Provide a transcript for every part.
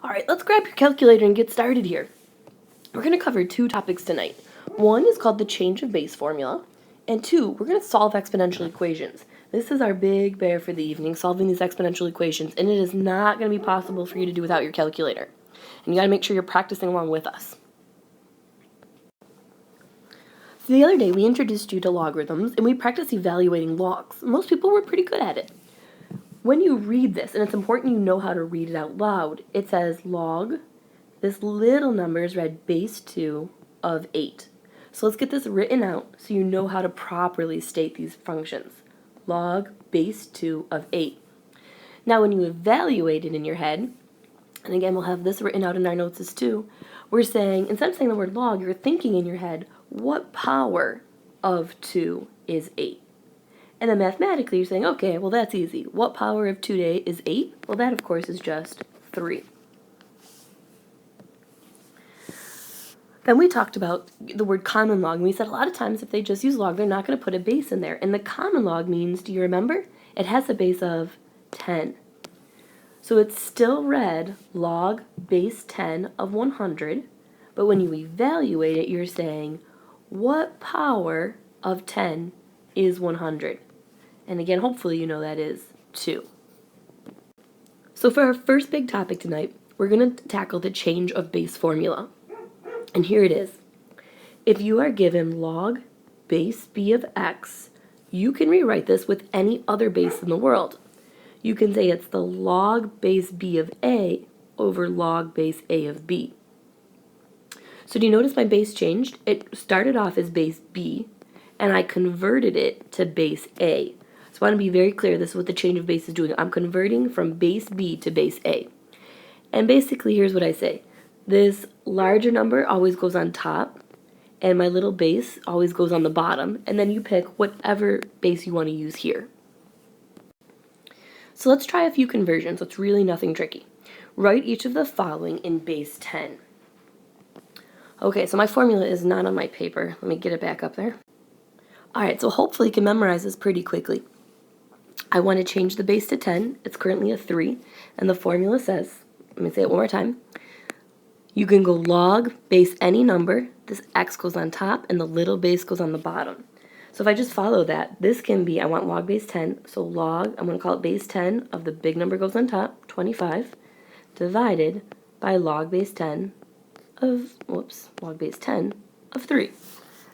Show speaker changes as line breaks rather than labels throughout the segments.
All right, let's grab your calculator and get started here. We're going to cover two topics tonight. One is called the change of base formula, and two, we're going to solve exponential equations. This is our big bear for the evening, solving these exponential equations, and it is not going to be possible for you to do without your calculator. And you got to make sure you're practicing along with us. So the other day we introduced you to logarithms, and we practiced evaluating logs. Most people were pretty good at it. When you read this, and it's important you know how to read it out loud, it says log, this little number is read base 2 of 8. So let's get this written out so you know how to properly state these functions. Log base 2 of 8. Now when you evaluate it in your head, and again we'll have this written out in our notes as too, we're saying, instead of saying the word log, you're thinking in your head, what power of 2 is 8? And then mathematically, you're saying, okay, well, that's easy. What power of 2 is 8? Well, that, of course, is just 3. Then we talked about the word common log, and we said a lot of times if they just use log, they're not going to put a base in there. And the common log means, do you remember? It has a base of 10. So it's still read log base 10 of 100, but when you evaluate it, you're saying, what power of 10 is 100? And again, hopefully you know that is 2. So for our first big topic tonight, we're going to tackle the change of base formula. And here it is. If you are given log base b of x, you can rewrite this with any other base in the world. You can say it's the log base b of a over log base a of b. So do you notice my base changed? It started off as base b, and I converted it to base a. So I want to be very clear, this is what the change of base is doing. I'm converting from base b to base a. And basically, here's what I say. This larger number always goes on top, and my little base always goes on the bottom, and then you pick whatever base you want to use here. So let's try a few conversions. It's really nothing tricky. Write each of the following in base 10. Okay, so my formula is not on my paper. Let me get it back up there. Alright, so hopefully you can memorize this pretty quickly. I want to change the base to 10. It's currently a 3. And the formula says, let me say it one more time. You can go log base any number. This x goes on top and the little base goes on the bottom. So if I just follow that, this can be, I want log base 10. So log, I'm going to call it base 10 of the big number goes on top, 25, divided by log base 10 of, log base 10 of 3.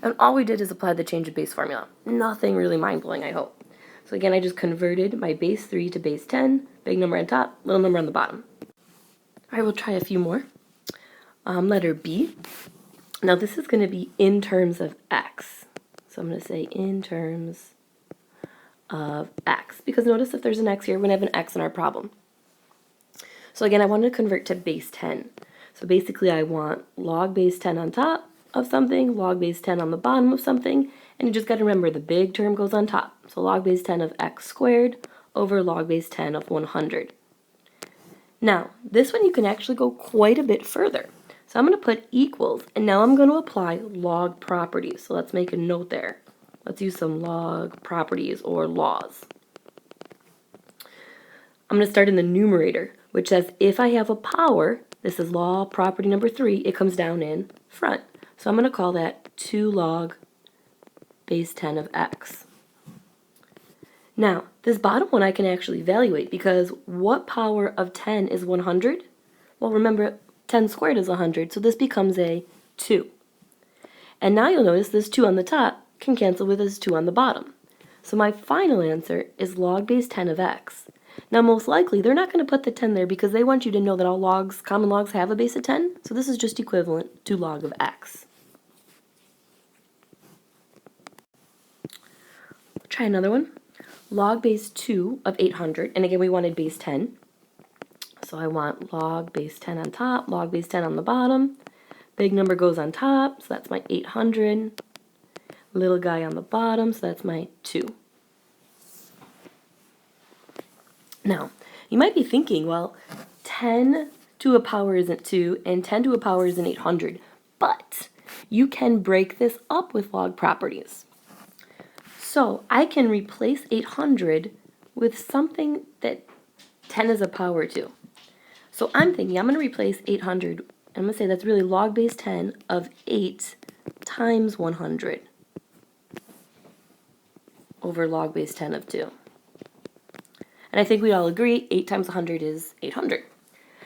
And all we did is apply the change of base formula. Nothing really mind-blowing, I hope. So again, I just converted my base 3 to base 10, big number on top, little number on the bottom. All right, we'll try a few more. Letter B. Now this is going to be in terms of x. So I'm going to say in terms of x, because notice if there's an x here, we're going to have an x in our problem. So again, I want to convert to base 10. So basically I want log base 10 on top of something, log base 10 on the bottom of something, and you just got to remember the big term goes on top. So log base 10 of x squared over log base 10 of 100. Now, this one you can actually go quite a bit further. So I'm going to put equals, and now I'm going to apply log properties. So let's make a note there. Let's use some log properties or laws. I'm going to start in the numerator, which says if I have a power, this is law property number 3, it comes down in front. So I'm going to call that 2 log base 10 of x. Now, this bottom one I can actually evaluate because what power of 10 is 100? Well, remember, 10 squared is 100, so this becomes a 2. And now you'll notice this 2 on the top can cancel with this 2 on the bottom. So my final answer is log base 10 of x. Now, most likely, they're not going to put the 10 there because they want you to know that all logs, common logs, have a base of 10. So this is just equivalent to log of x. Try another one. Log base 2 of 800. And again, we wanted base 10. So I want log base 10 on top, log base 10 on the bottom. Big number goes on top, so that's my 800. Little guy on the bottom, so that's my 2. Now, you might be thinking, well, 10 to a power isn't 2, and 10 to a power isn't 800. But you can break this up with log properties. So I can replace 800 with something that 10 is a power to. So I'm thinking I'm going to replace 800. I'm going to say that's really log base 10 of 8 times 100 over log base 10 of 2. And I think we all agree 8 times 100 is 800.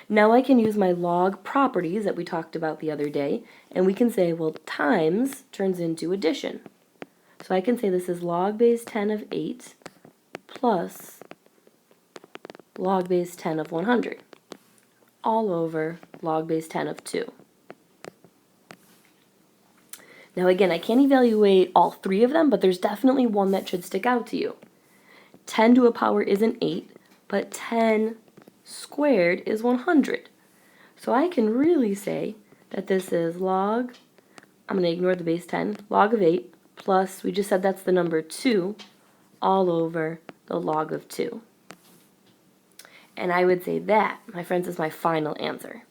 Now I can use my log properties that we talked about the other day, and we can say, well, times turns into addition. So I can say this is log base 10 of 8 plus log base 10 of 100, all over log base 10 of 2. Now again, I can't evaluate all three of them, but there's definitely one that should stick out to you. 10 to a power isn't 8, but 10 squared is 100. So I can really say that this is log, I'm going to ignore the base 10, log of 8 plus, we just said that's the number 2, all over the log of 2. And I would say that, my friends, is my final answer.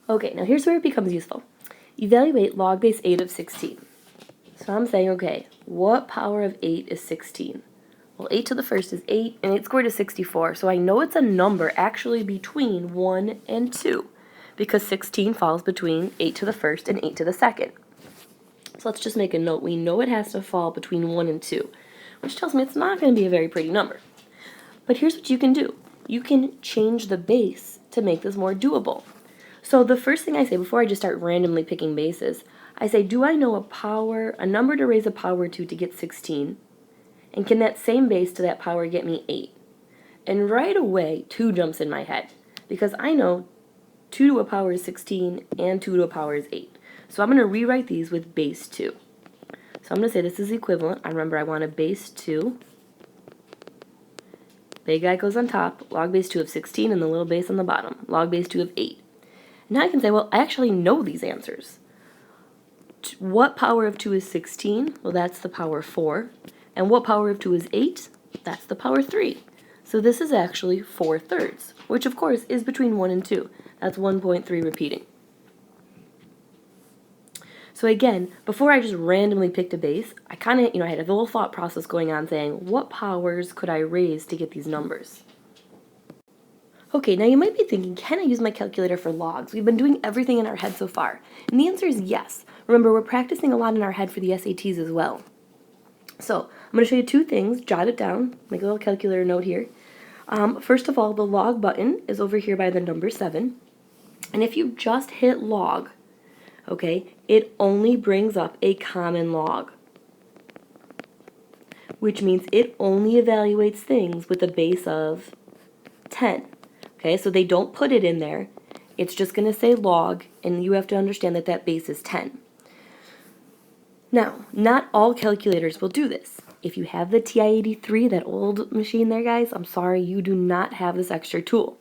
Okay, now here's where it becomes useful. Evaluate log base 8 of 16. So I'm saying, okay, what power of 8 is 16? Well, 8 to the first is 8, and 8 squared is 64, so I know it's a number actually between 1 and 2, because 16 falls between 8 to the first and 8 to the second. So let's just make a note. We know it has to fall between 1 and 2, which tells me it's not going to be a very pretty number. But here's what you can do. You can change the base to make this more doable. So the first thing I say before I just start randomly picking bases, I say, do I know a number to raise a power to get 16? And can that same base to that power get me 8? And right away, 2 jumps in my head, because I know 2 to a power is 16 and 2 to a power is 8. So I'm going to rewrite these with base 2. So I'm going to say this is equivalent. I remember I want a base 2. Big guy goes on top, log base 2 of 16, and the little base on the bottom, log base 2 of 8. Now I can say, well, I actually know these answers. What power of 2 is 16? Well, that's the power 4. And what power of 2 is 8? That's the power 3. So this is actually 4/3, which of course is between 1 and 2. That's 1.3 repeating. So again, before I just randomly picked a base, I kind of, I had a little thought process going on saying, what powers could I raise to get these numbers? Okay, now you might be thinking, can I use my calculator for logs? We've been doing everything in our head so far. And the answer is yes. Remember, we're practicing a lot in our head for the SATs as well. So I'm going to show you 2 things. Jot it down. Make a little calculator note here. First of all, the log button is over here by the number 7. And if you just hit log, okay, it only brings up a common log, which means it only evaluates things with a base of 10. Okay, so they don't put it in there. It's just going to say log, and you have to understand that that base is 10. Now, not all calculators will do this. If you have the TI-83, that old machine there, guys, I'm sorry, you do not have this extra tool.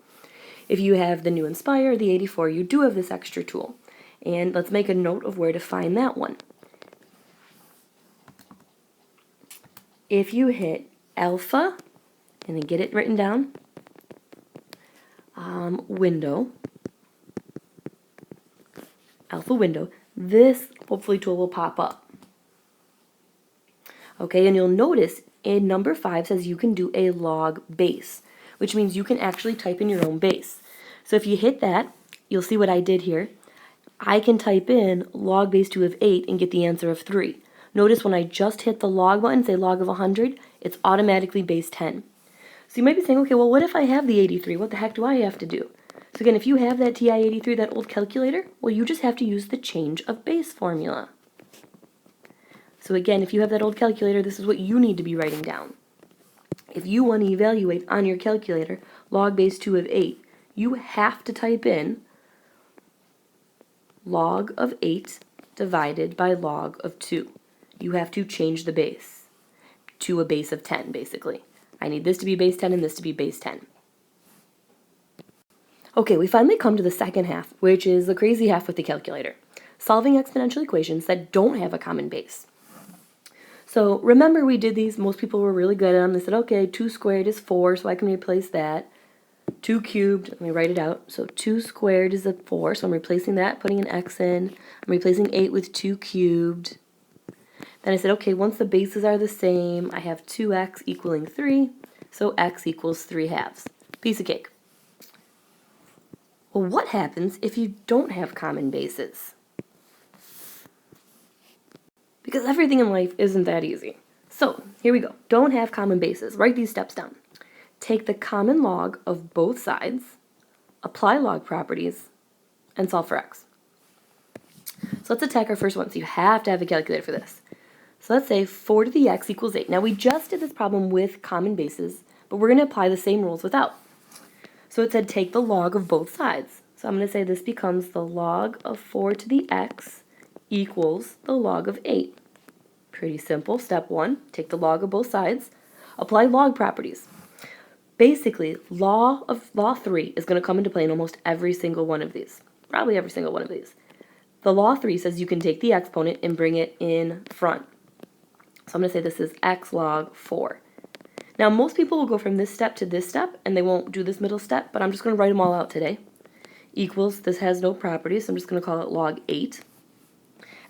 If you have the new Inspire, the 84, you do have this extra tool. And let's make a note of where to find that one. If you hit alpha, and then get it written down, window, alpha window, this hopefully tool will pop up. Okay, and you'll notice in number 5 says you can do a log base, which means you can actually type in your own base. So if you hit that, you'll see what I did here. I can type in log base 2 of 8 and get the answer of 3. Notice when I just hit the log button, say log of 100, it's automatically base 10. So you might be saying, okay, well, what if I have the 83? What the heck do I have to do? So again, if you have that TI-83, that old calculator, well, you just have to use the change of base formula. So again, if you have that old calculator, this is what you need to be writing down. If you want to evaluate on your calculator log base 2 of 8, you have to type in log of 8 divided by log of 2. You have to change the base to a base of 10, basically. I need this to be base 10 and this to be base 10. Okay, we finally come to the second half, which is the crazy half with the calculator. Solving exponential equations that don't have a common base. So remember we did these, most people were really good at them. They said, okay, 2 squared is 4, so I can replace that. 2 cubed, let me write it out. So 2 squared is a 4, so I'm replacing that, putting an x in. I'm replacing 8 with 2 cubed. Then I said, okay, once the bases are the same, I have 2x equaling 3, so x equals 3 halves. Piece of cake. Well, what happens if you don't have common bases? Because everything in life isn't that easy. So, here we go. Don't have common bases. Write these steps down. Take the common log of both sides, apply log properties, and solve for x. So let's attack our first one. So you have to have a calculator for this. So let's say 4 to the x equals 8. Now we just did this problem with common bases, but we're going to apply the same rules without. So it said take the log of both sides. So I'm going to say this becomes the log of 4 to the x equals the log of 8. Pretty simple. Step 1, take the log of both sides, apply log properties. Basically, law 3 is going to come into play in almost every single one of these. Probably every single one of these. The law 3 says you can take the exponent and bring it in front. So I'm going to say this is x log 4. Now, most people will go from this step to this step, and they won't do this middle step, but I'm just going to write them all out today. Equals, this has no properties, so I'm just going to call it log 8.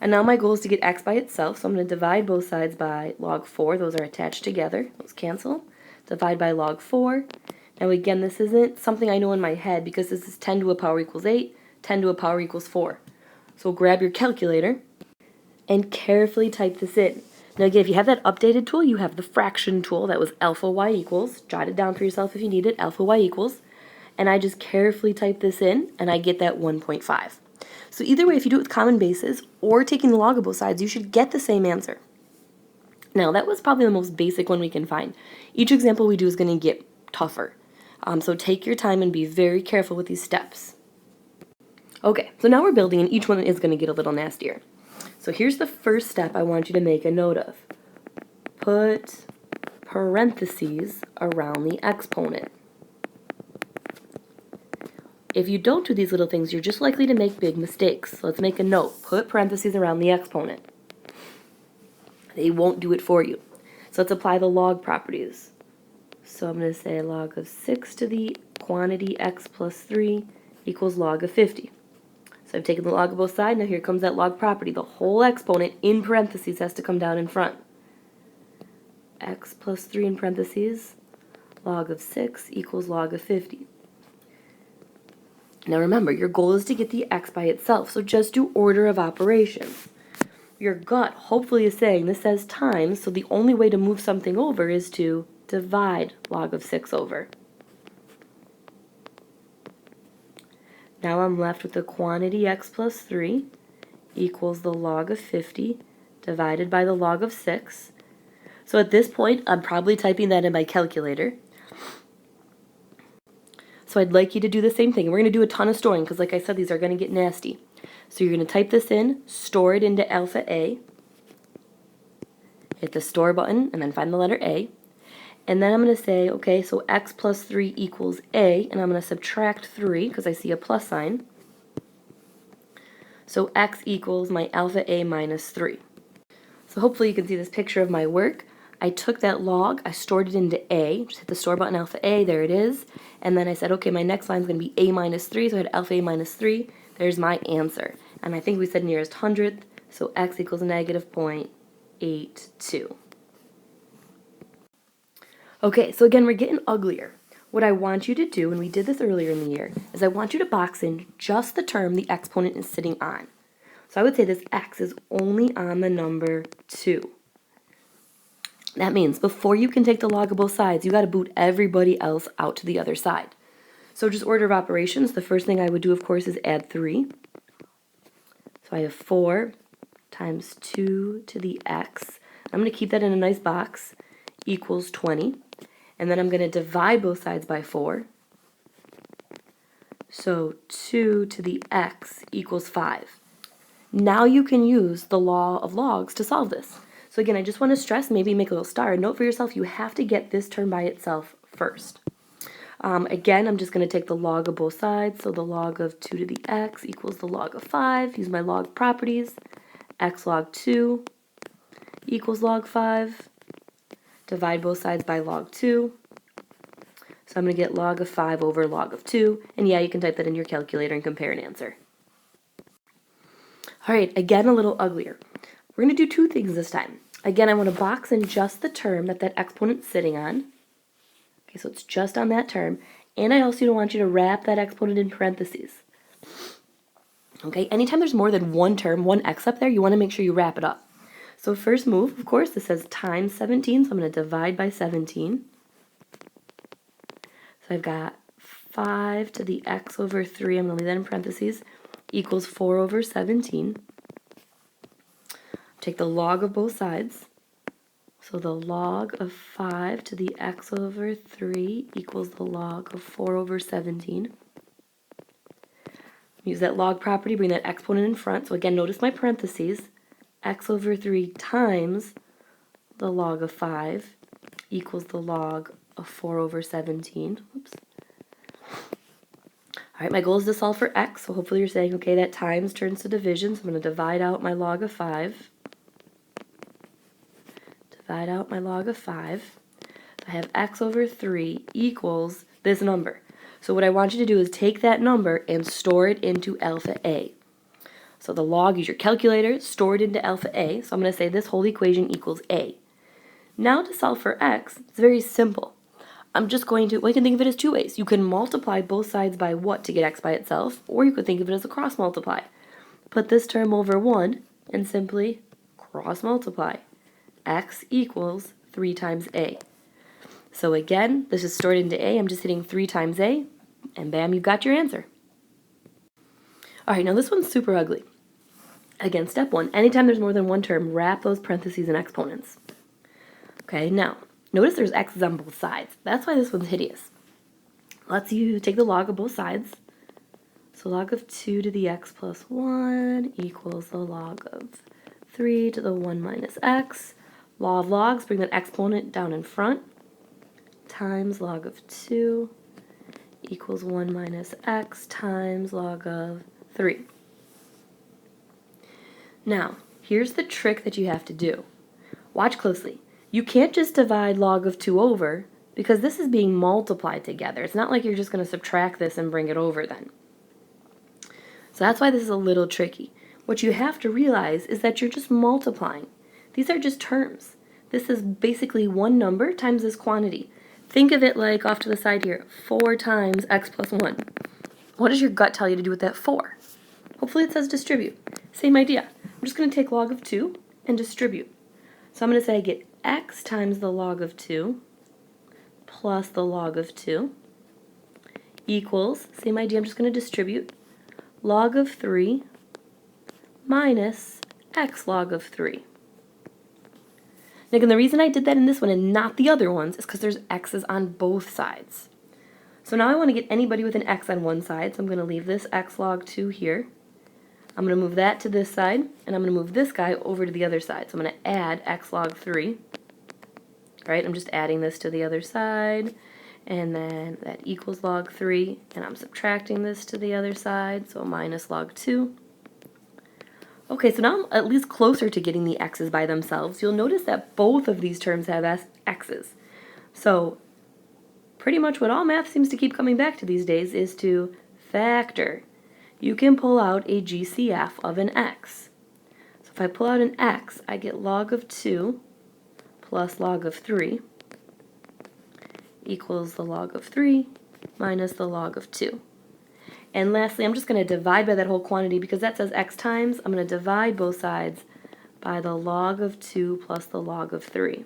And now my goal is to get x by itself, so I'm going to divide both sides by log 4. Those are attached together. Those cancel. Divide by log 4. Now again, this isn't something I know in my head because this is 10 to a power equals 8, 10 to a power equals 4. So grab your calculator and carefully type this in. Now again, if you have that updated tool, you have the fraction tool that was alpha y equals. Jot it down for yourself if you need it, alpha y equals. And I just carefully type this in and I get that 1.5. So either way, if you do it with common bases or taking the log of both sides, you should get the same answer. Now, that was probably the most basic one we can find. Each example we do is going to get tougher. So take your time and be very careful with these steps. Okay, so now we're building and each one is going to get a little nastier. So here's the first step I want you to make a note of. Put parentheses around the exponent. If you don't do these little things, you're just likely to make big mistakes. So let's make a note. Put parentheses around the exponent. They won't do it for you. So let's apply the log properties. So I'm going to say log of 6 to the quantity x plus 3 equals log of 50. So I've taken the log of both sides. Now here comes that log property. The whole exponent in parentheses has to come down in front. X plus 3 in parentheses, log of 6 equals log of 50. Now remember, your goal is to get the x by itself, so just do order of operations. Your gut hopefully is saying this says times, so the only way to move something over is to divide log of 6 over. Now I'm left with the quantity x plus 3 equals the log of 50 divided by the log of 6. So at this point, I'm probably typing that in my calculator. So I'd like you to do the same thing. We're going to do a ton of storing because, like I said, these are going to get nasty. So you're going to type this in, store it into alpha A, hit the store button, and then find the letter A. And then I'm going to say, okay, so x plus 3 equals A, and I'm going to subtract 3 because I see a plus sign. So x equals my alpha A minus 3. So hopefully you can see this picture of my work. I took that log, I stored it into A, just hit the store button, alpha A, there it is. And then I said, okay, my next line is going to be A minus 3, so I had alpha A minus 3. There's my answer. And I think we said nearest hundredth, so x equals negative 0.82. Okay, so again, we're getting uglier. What I want you to do, and we did this earlier in the year, is I want you to box in just the term the exponent is sitting on. So I would say this x is only on the number 2. That means before you can take the log of both sides, you got to boot everybody else out to the other side. So just order of operations, the first thing I would do, of course, is add 3. So I have 4 times 2 to the x. I'm going to keep that in a nice box, equals 20. And then I'm going to divide both sides by 4. So 2 to the x equals 5. Now you can use the law of logs to solve this. So again, I just want to stress, maybe make a little star. Note for yourself, you have to get this term by itself first. Again, I'm just going to take the log of both sides. So the log of 2 to the x equals the log of 5. Use my log properties. X log 2 equals log 5. Divide both sides by log 2. So I'm going to get log of 5 over log of 2. And yeah, you can type that in your calculator and compare an answer. All right, again, a little uglier. We're going to do 2 things this time. Again, I want to box in just the term that exponent's sitting on. Okay, so it's just on that term. And I also don't want you to wrap that exponent in parentheses. Okay, anytime there's more than one term, one x up there, you want to make sure you wrap it up. So first move, of course, this says times 17, so I'm going to divide by 17. So I've got 5 to the x over 3, I'm going to leave that in parentheses, equals 4 over 17. Take the log of both sides. So the log of 5 to the x over 3 equals the log of 4 over 17. Use that log property, bring that exponent in front. So again, notice my parentheses. X over 3 times the log of 5 equals the log of 4 over 17. Oops. All right, my goal is to solve for x, so hopefully you're saying, okay, that times turns to division, so I'm going to divide out my log of 5. Divide out my log of 5. I have x over 3 equals this number. So what I want you to do is take that number and store it into alpha a. So the log, use your calculator, store it into alpha a. So I'm going to say this whole equation equals a. Now to solve for x, it's very simple. I'm just going to, well, you can think of it as two ways. You can multiply both sides by what to get x by itself, or you could think of it as a cross multiply. Put this term over 1 and simply cross multiply. X equals 3 times a. So again, this is stored into a. I'm just hitting 3 times a, and bam, you've got your answer. All right, now this one's super ugly. Again, step 1, anytime there's more than one term, wrap those parentheses in exponents. Okay, now, notice there's x's on both sides. That's why this one's hideous. Let's take the log of both sides. So log of 2 to the x plus 1 equals the log of 3 to the 1 minus x. Law of logs, bring that exponent down in front. Times log of 2 equals 1 minus x times log of 3. Now, here's the trick that you have to do. Watch closely. You can't just divide log of 2 over, because this is being multiplied together. It's not like you're just going to subtract this and bring it over then. So that's why this is a little tricky. What you have to realize is that you're just multiplying. These are just terms. This is basically one number times this quantity. Think of it like off to the side here, 4 times x plus 1. What does your gut tell you to do with that 4? Hopefully it says distribute. Same idea. I'm just going to take log of 2 and distribute. So I'm going to say I get x times the log of 2 plus the log of 2 equals, same idea, I'm just going to distribute, log of 3 minus x log of 3. And again, the reason I did that in this one and not the other ones is because there's x's on both sides. So now I want to get anybody with an x on one side, so I'm going to leave this x log 2 here. I'm going to move that to this side, and I'm going to move this guy over to the other side. So I'm going to add x log 3. Right, I'm just adding this to the other side, and then that equals log 3, and I'm subtracting this to the other side, so minus log 2. Okay, so now I'm at least closer to getting the x's by themselves. You'll notice that both of these terms have x's. So pretty much what all math seems to keep coming back to these days is to factor. You can pull out a GCF of an x. So if I pull out an x, I get log of 2 plus log of 3 equals the log of 3 minus the log of 2. And lastly, I'm just going to divide by that whole quantity because that says x times. I'm going to divide both sides by the log of 2 plus the log of 3.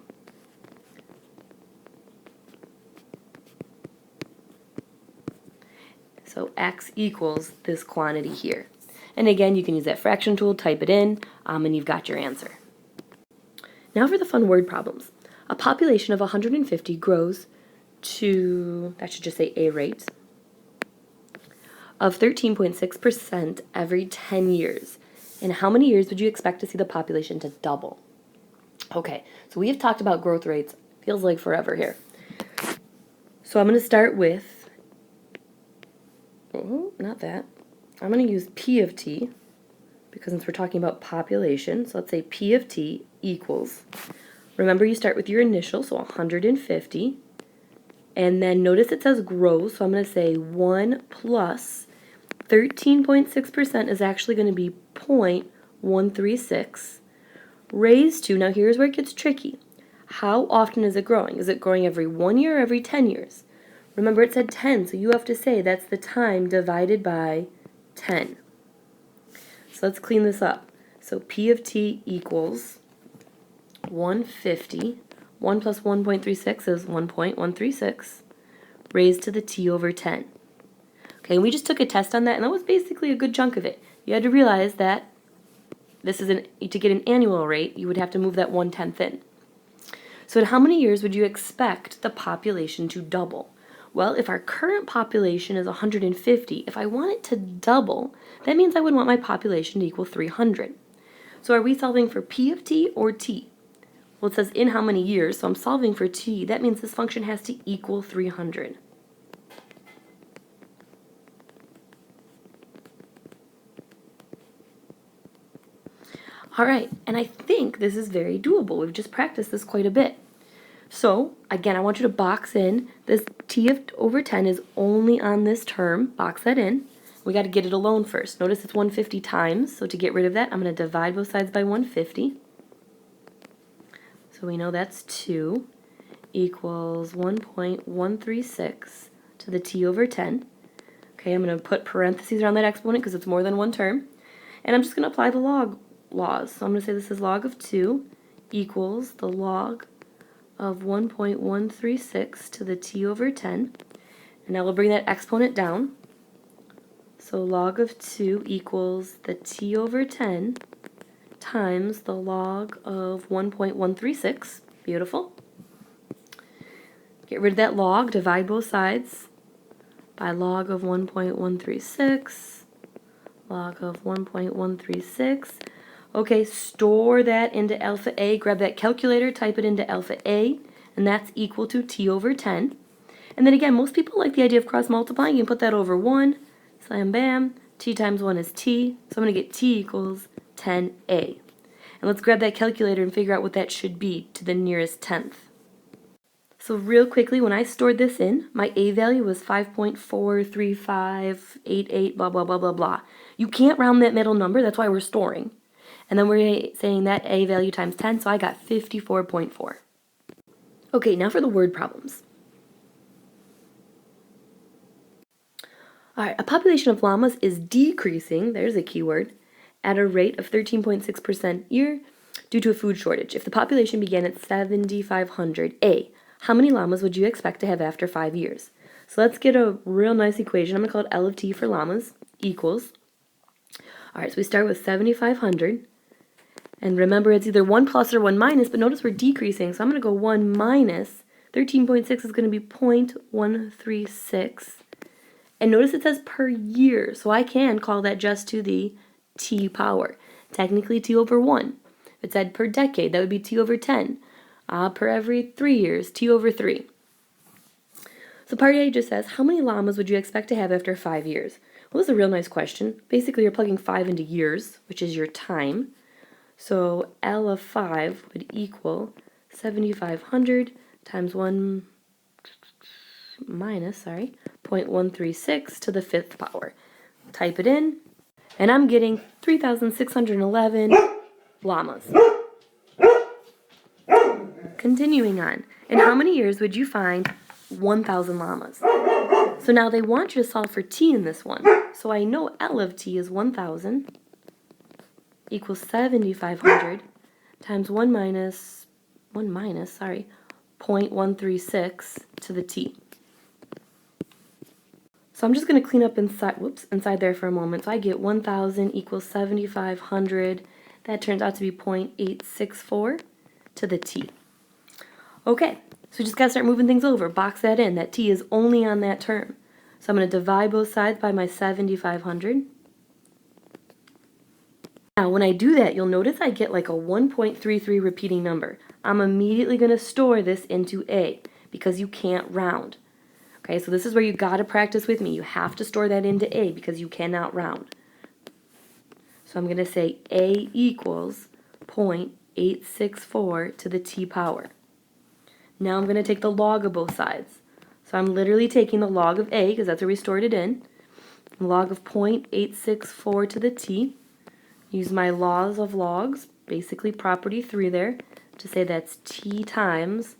So x equals this quantity here. And again, you can use that fraction tool, type it in, and you've got your answer. Now for the fun word problems. A population of 150 grows to, that should just say a rate, of 13.6% every 10 years. In how many years would you expect to see the population to double? Okay, so we have talked about growth rates, feels like forever here. So I'm going to start with, not that, I'm going to use P of t, because since we're talking about population, so let's say P of t equals, remember you start with your initial, so 150, and then notice it says grows, so I'm going to say 1 plus 13.6% is actually going to be 0.136 raised to, now here's where it gets tricky. How often is it growing? Is it growing every 1 year or every 10 years? Remember it said 10, so you have to say that's the time divided by 10. So let's clean this up. So P of t equals 150. 1 plus 1.36 is 1.136 raised to the t over 10. Okay, and we just took a test on that, and that was basically a good chunk of it. You had to realize that this is to get an annual rate, you would have to move that 1/10 in. So in how many years would you expect the population to double? Well, if our current population is 150, if I want it to double, that means I would want my population to equal 300. So are we solving for P of t or t? Well, it says in how many years, so I'm solving for t. That means this function has to equal 300. All right, and I think this is very doable. We've just practiced this quite a bit. So, again, I want you to box in. This t over 10 is only on this term. Box that in. We got to get it alone first. Notice it's 150 times, so to get rid of that, I'm going to divide both sides by 150. So we know that's 2 equals 1.136 to the t over 10. Okay, I'm going to put parentheses around that exponent because it's more than one term. And I'm just going to apply the log laws. So I'm going to say this is log of 2 equals the log of 1.136 to the t over 10. And now we'll bring that exponent down. So log of 2 equals the t over 10 times the log of 1.136. Beautiful. Get rid of that log, divide both sides by log of 1.136, log of 1.136. Okay, store that into alpha A, grab that calculator, type it into alpha A, and that's equal to t over 10. And then again, most people like the idea of cross multiplying. You can put that over 1, slam bam, t times 1 is t, so I'm going to get t equals 10a. And let's grab that calculator and figure out what that should be to the nearest tenth. So real quickly, when I stored this in, my a value was 5.43588, blah, blah, blah, blah, blah. You can't round that middle number, that's why we're storing. And then we're saying that a value times 10, so I got 54.4. Okay, now for the word problems. All right, a population of llamas is decreasing, there's a keyword, at a rate of 13.6% year due to a food shortage. If the population began at 7,500, A, how many llamas would you expect to have after 5 years? So let's get a real nice equation. I'm going to call it L of t for llamas equals. All right, so we start with 7,500. And remember, it's either 1 plus or 1 minus, but notice we're decreasing. So I'm going to go 1 minus. 13.6 is going to be 0.136. And notice it says per year, so I can call that just to the t power. Technically t over 1. If it said per decade, that would be t over 10. Per every 3 years, t over 3. So part A just says, how many llamas would you expect to have after 5 years? Well, this is a real nice question. Basically, you're plugging 5 into years, which is your time. So L of 5 would equal 7,500 times 1 minus, 0.136 to the 5th power. Type it in, and I'm getting 3,611 llamas. Continuing on, in how many years would you find 1,000 llamas? So now they want you to solve for t in this one. So I know L of t is 1,000 equals 7,500 times 1 minus, 0.136 to the t. So I'm just going to clean up inside there for a moment. So I get 1,000 equals 7,500. That turns out to be 0.864 to the t. Okay, so we just got to start moving things over. Box that in. That t is only on that term. So I'm going to divide both sides by my 7,500. Now, when I do that, you'll notice I get like a 1.33 repeating number. I'm immediately going to store this into A because you can't round. Okay, so this is where you got to practice with me. You have to store that into A because you cannot round. So I'm going to say A equals 0.864 to the t power. Now I'm going to take the log of both sides. So I'm literally taking the log of A because that's where we stored it in. Log of 0.864 to the t. Use my laws of logs, basically property 3 there, to say that's t times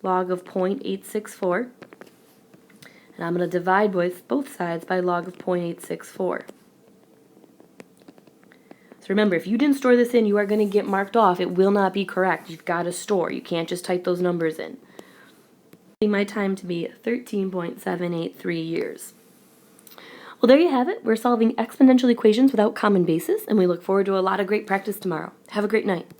log of 0.864. And I'm going to divide both sides by log of 0.864. So remember, if you didn't store this in, you are going to get marked off. It will not be correct. You've got to store. You can't just type those numbers in. My time to be 13.783 years. Well, there you have it. We're solving exponential equations without common bases, and we look forward to a lot of great practice tomorrow. Have a great night.